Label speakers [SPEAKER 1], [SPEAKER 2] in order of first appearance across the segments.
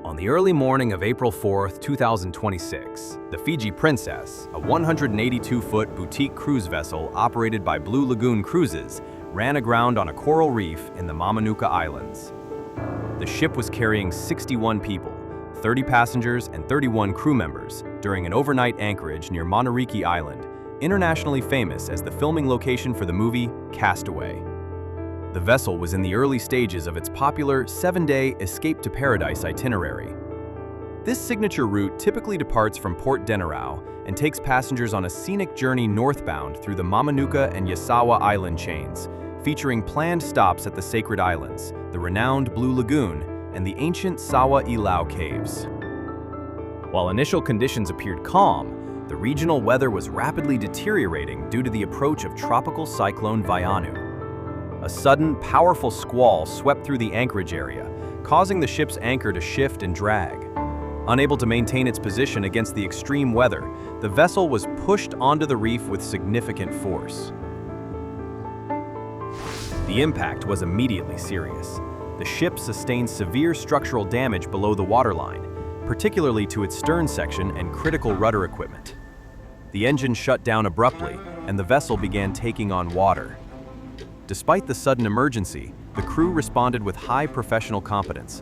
[SPEAKER 1] On the early morning of April 4th, 2026, the Fiji Princess, a 182-foot boutique cruise vessel operated by Blue Lagoon Cruises, ran aground on a coral reef in the Mamanuca Islands. The ship was carrying 61 people, 30 passengers and 31 crew members during an overnight anchorage near Mamanuca Island, internationally famous as the filming location for the movie Castaway. The vessel was in the early stages of its popular 7-day Escape to Paradise itinerary. This signature route typically departs from Port Denarau and takes passengers on a scenic journey northbound through the Mamanuca and Yasawa Island chains, featuring planned stops at the Sacred Islands, the renowned Blue Lagoon, and the ancient Sawa Ilau caves. While initial conditions appeared calm, the regional weather was rapidly deteriorating due to the approach of Tropical Cyclone Vaianu. A sudden, powerful squall swept through the anchorage area, causing the ship's anchor to shift and drag. Unable to maintain its position against the extreme weather, the vessel was pushed onto the reef with significant force. The impact was immediately serious. The ship sustained severe structural damage below the waterline, particularly to its stern section and critical rudder equipment. The engine shut down abruptly, and the vessel began taking on water. Despite the sudden emergency, the crew responded with high professional competence.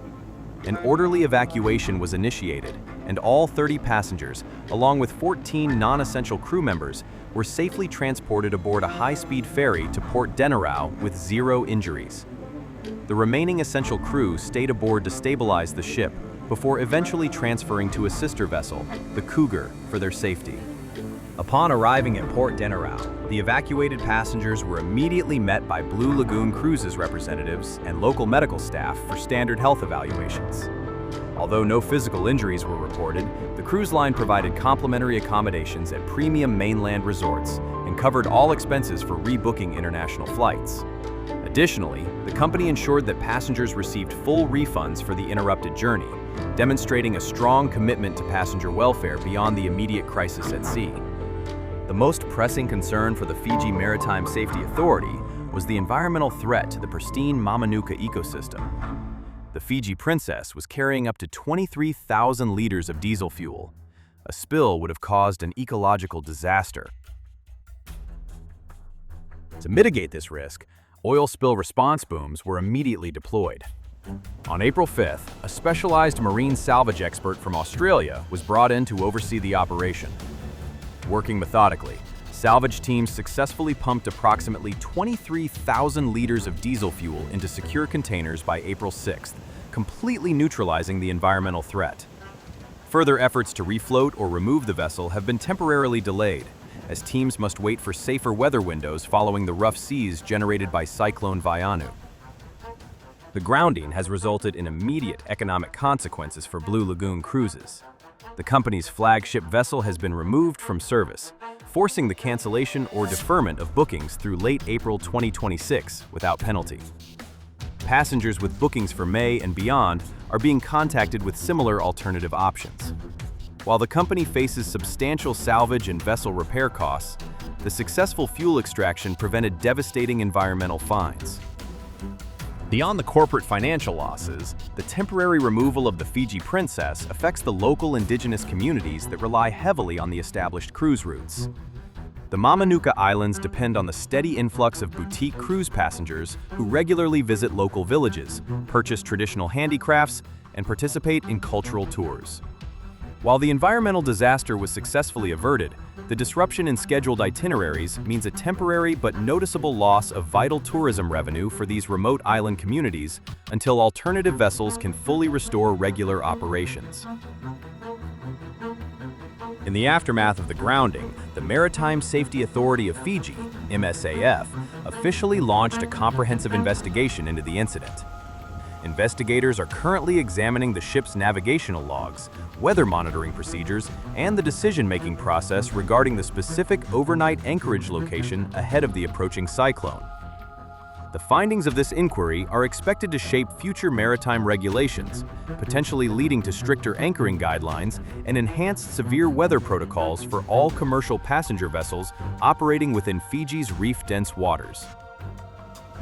[SPEAKER 1] An orderly evacuation was initiated, and all 30 passengers, along with 14 non-essential crew members, were safely transported aboard a high-speed ferry to Port Denarau with 0 injuries. The remaining essential crew stayed aboard to stabilize the ship before eventually transferring to a sister vessel, the Cougar, for their safety. Upon arriving at Port Denarau, the evacuated passengers were immediately met by Blue Lagoon Cruises representatives and local medical staff for standard health evaluations. Although no physical injuries were reported, the cruise line provided complimentary accommodations at premium mainland resorts and covered all expenses for rebooking international flights. Additionally, the company ensured that passengers received full refunds for the interrupted journey, demonstrating a strong commitment to passenger welfare beyond the immediate crisis at sea. The most pressing concern for the Fiji Maritime Safety Authority was the environmental threat to the pristine Mamanuca ecosystem. The Fiji Princess was carrying up to 23,000 liters of diesel fuel. A spill would have caused an ecological disaster. To mitigate this risk, oil spill response booms were immediately deployed. On April 5th, a specialized marine salvage expert from Australia was brought in to oversee the operation. Working methodically, salvage teams successfully pumped approximately 23,000 liters of diesel fuel into secure containers by April 6th, completely neutralizing the environmental threat. Further efforts to refloat or remove the vessel have been temporarily delayed, as teams must wait for safer weather windows following the rough seas generated by Cyclone Vaianu. The grounding has resulted in immediate economic consequences for Blue Lagoon Cruises. The company's flagship vessel has been removed from service, forcing the cancellation or deferment of bookings through late April 2026 without penalty. Passengers with bookings for May and beyond are being contacted with similar alternative options. While the company faces substantial salvage and vessel repair costs, the successful fuel extraction prevented devastating environmental fines. Beyond the corporate financial losses, the temporary removal of the Fiji Princess affects the local indigenous communities that rely heavily on the established cruise routes. The Mamanuca Islands depend on the steady influx of boutique cruise passengers who regularly visit local villages, purchase traditional handicrafts, and participate in cultural tours. While the environmental disaster was successfully averted, the disruption in scheduled itineraries means a temporary but noticeable loss of vital tourism revenue for these remote island communities until alternative vessels can fully restore regular operations. In the aftermath of the grounding, the Maritime Safety Authority of Fiji, MSAF, officially launched a comprehensive investigation into the incident. Investigators are currently examining the ship's navigational logs, weather monitoring procedures, and the decision-making process regarding the specific overnight anchorage location ahead of the approaching cyclone. The findings of this inquiry are expected to shape future maritime regulations, potentially leading to stricter anchoring guidelines and enhanced severe weather protocols for all commercial passenger vessels operating within Fiji's reef-dense waters.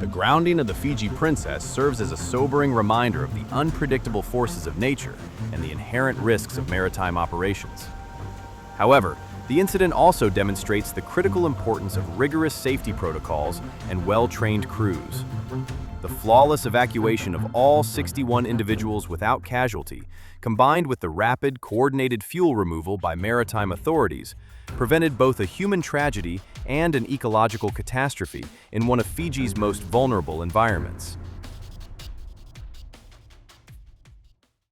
[SPEAKER 1] The grounding of the Fiji Princess serves as a sobering reminder of the unpredictable forces of nature and the inherent risks of maritime operations. However, the incident also demonstrates the critical importance of rigorous safety protocols and well-trained crews. The flawless evacuation of all 61 individuals without casualty, combined with the rapid, coordinated fuel removal by maritime authorities, prevented both a human tragedy and an ecological catastrophe in one of Fiji's most vulnerable environments.